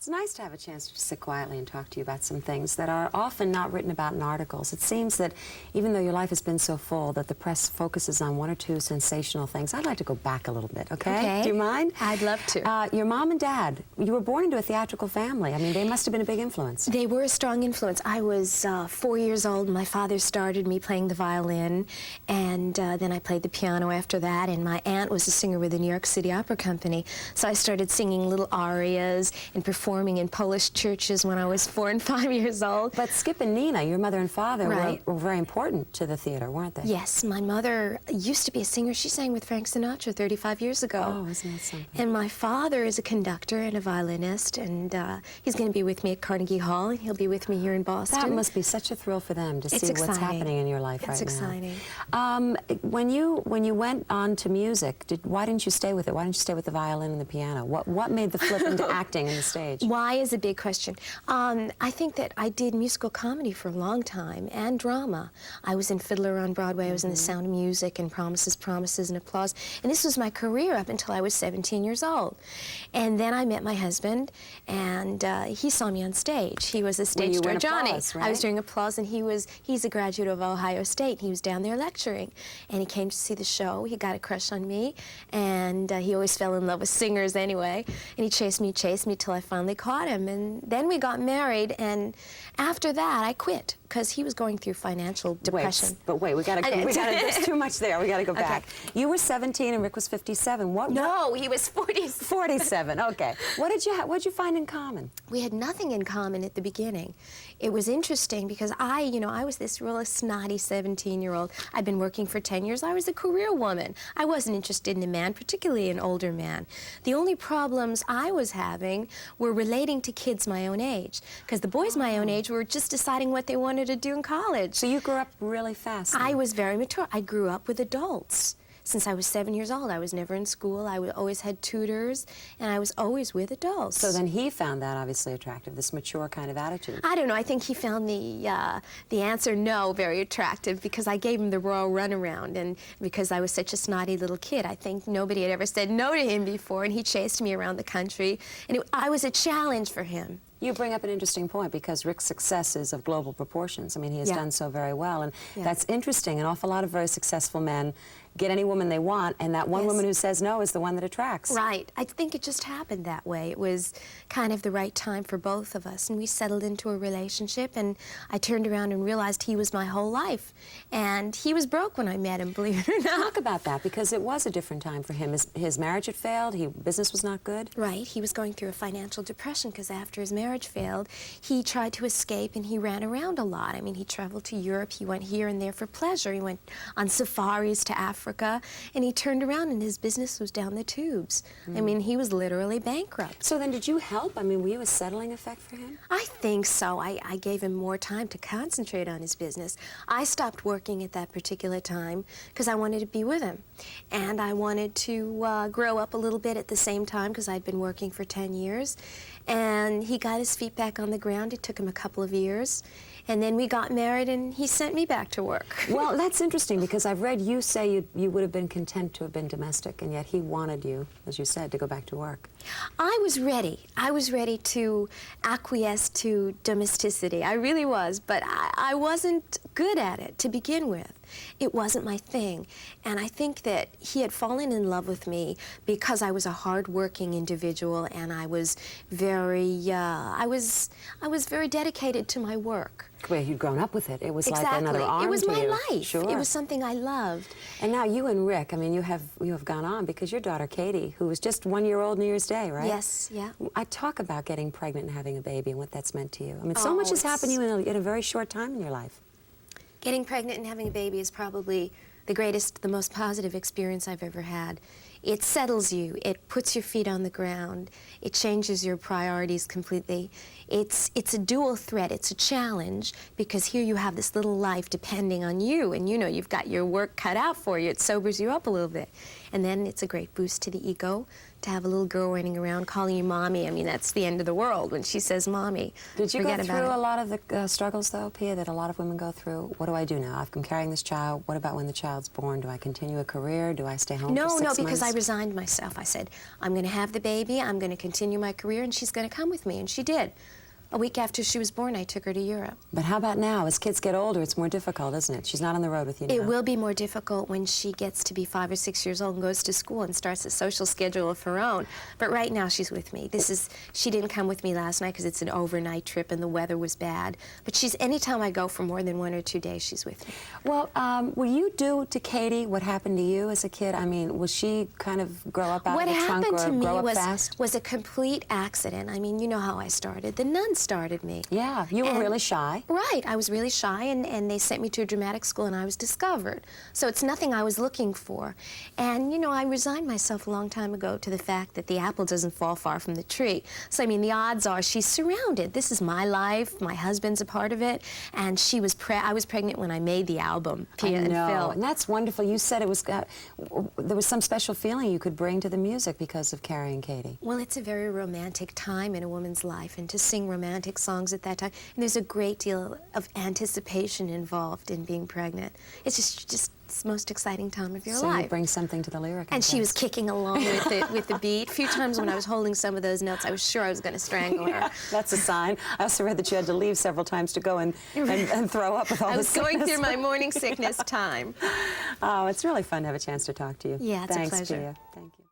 It's nice to have a chance to sit quietly and talk to you about some things that are often not written about in articles. It seems that even though your life has been so full that the press focuses on one or two sensational things. I'd like to go back a little bit, okay? Do you mind? I'd love to. Your mom and dad, you were born into a theatrical family. I mean, they must have been a big influence. They were a strong influence. I was 4 years old. My father started me playing the violin, and then I played the piano after that, and my aunt was a singer with the New York City Opera Company, so I started singing little arias and performing in Polish churches when I was 4 and 5 years old. But Skip and Nina, your mother and father, right, were very important to the theater, weren't they? Yes, my mother used to be a singer. She sang with Frank Sinatra 35 years ago. Oh, isn't that something? And my father is a conductor and a violinist, and he's going to be with me at Carnegie Hall, and he'll be with me here in Boston. That must be such a thrill for them to see what's happening in your life right now. It's exciting. When you went on to music, why didn't you stay with it? Why didn't you stay with the violin and the piano? What made the flip into acting and the stage? Why is a big question. I think that I did musical comedy for a long time and drama. I was in Fiddler on Broadway. I was in The Sound of Music and Promises, Promises, and Applause. And this was my career up until I was 17 years old. And then I met my husband, and he saw me on stage. He was a stage star, Johnny. Applause, right? I was doing Applause, and he's a graduate of Ohio State. He was down there lecturing, and he came to see the show. He got a crush on me, and he always fell in love with singers anyway. And he chased me till I finally caught him. And then we got married, and after that, I quit because he was going through financial depression. Wait, there's too much there. We gotta go back. You were 17 and Rick was 57. No, he was 47. 47, okay. What'd you find in common? We had nothing in common at the beginning. It was interesting because I was this real snotty 17-year-old. I'd been working for 10 years. I was a career woman. I wasn't interested in a man, particularly an older man. The only problems I was having were relating to kids my own age, because the boys my own age were just deciding what they wanted to do in college. So you grew up really fast then. I was very mature. I grew up with adults. Since I was 7 years old, I was never in school. I always had tutors, and I was always with adults. So then he found that obviously attractive, this mature kind of attitude. I don't know. I think he found the answer no very attractive because I gave him the royal runaround, and because I was such a snotty little kid. I think nobody had ever said no to him before, and he chased me around the country, and I was a challenge for him. You bring up an interesting point because Rick's success is of global proportions. I mean, he has done so very well, and that's interesting. An awful lot of very successful men get any woman they want, and that one woman who says no is the one that attracts. Right. I think it just happened that way. It was kind of the right time for both of us, and we settled into a relationship, and I turned around and realized he was my whole life. And he was broke when I met him, believe it or not. Talk about that, because it was a different time for him. His marriage had failed, business was not good. Right. He was going through a financial depression because after his marriage failed, he tried to escape, and he ran around a lot. I mean, he traveled to Europe, he went here and there for pleasure. He went on safaris to Africa, and he turned around and his business was down the tubes. I mean, he was literally bankrupt. So then did you help? I mean, were you a settling effect for him? I think so. I gave him more time to concentrate on his business. I stopped working at that particular time because I wanted to be with him. And I wanted to grow up a little bit at the same time because I'd been working for 10 years. And he got his feet back on the ground. It took him a couple of years. And then we got married, and he sent me back to work. Well, that's interesting, because I've read you say you would have been content to have been domestic, and yet he wanted you, as you said, to go back to work. I was ready. I was ready to acquiesce to domesticity. I really was, but I wasn't good at it to begin with. It wasn't my thing. And I think that he had fallen in love with me because I was a hard-working individual, and I was very, I was very dedicated to my work. Well, you'd grown up with it. It was like another arm to you. It was my life. Sure. It was something I loved. And now you and Rick, I mean, you have gone on because your daughter, Katie, who was just 1 year old New Year's Day, right? Yes, yeah. I talk about getting pregnant and having a baby and what that's meant to you. I mean, so much has happened to you in a very short time in your life. Getting pregnant and having a baby is probably the greatest, the most positive experience I've ever had. It settles you. It puts your feet on the ground. It changes your priorities completely. It's a dual threat. It's a challenge because here you have this little life depending on you, and you know you've got your work cut out for you. It sobers you up a little bit. And then it's a great boost to the ego to have a little girl running around calling you mommy. I mean, that's the end of the world when she says mommy. Did you Forget go about through it. a lot of the struggles, though, Pia, that a lot of women go through? What do I do now? I'm carrying this child. What about when the child's born? Do I continue a career? Do I stay home for 6 months? No, because I resigned myself. I said, I'm going to have the baby, I'm going to continue my career, and she's going to come with me, and she did. A week after she was born, I took her to Europe. But how about now? As kids get older, it's more difficult, isn't it? She's not on the road with you now. It will be more difficult when she gets to be 5 or 6 years old and goes to school and starts a social schedule of her own. But right now, she's with me. She didn't come with me last night because it's an overnight trip and the weather was bad. But anytime I go for more than 1 or 2 days, she's with me. Well, will you do to Katie what happened to you as a kid? I mean, will she kind of grow up out of the trunk or grow up fast? Was a complete accident. I mean, you know how I started. The nuns started me. Yeah, you were really shy. Right, I was really shy, and they sent me to a dramatic school, and I was discovered. So it's nothing I was looking for. And, you know, I resigned myself a long time ago to the fact that the apple doesn't fall far from the tree. So, I mean, the odds are she's surrounded. This is my life. My husband's a part of it. And I was pregnant when I made the album, Pia and Phil. And that's wonderful. You said it was, there was some special feeling you could bring to the music because of carrying Katie. Well, it's a very romantic time in a woman's life, and to sing romantic songs at that time, and there's a great deal of anticipation involved in being pregnant. It's just the most exciting time of your life. So you bring something to the lyric. And she was kicking along with the beat. A few times when I was holding some of those notes, I was sure I was going to strangle her. That's a sign. I also read that you had to leave several times to go and throw up with all the sickness. I was going through my morning sickness time. Oh, it's really fun to have a chance to talk to you. Yeah, it's a pleasure. Thanks, Pia. Thank you.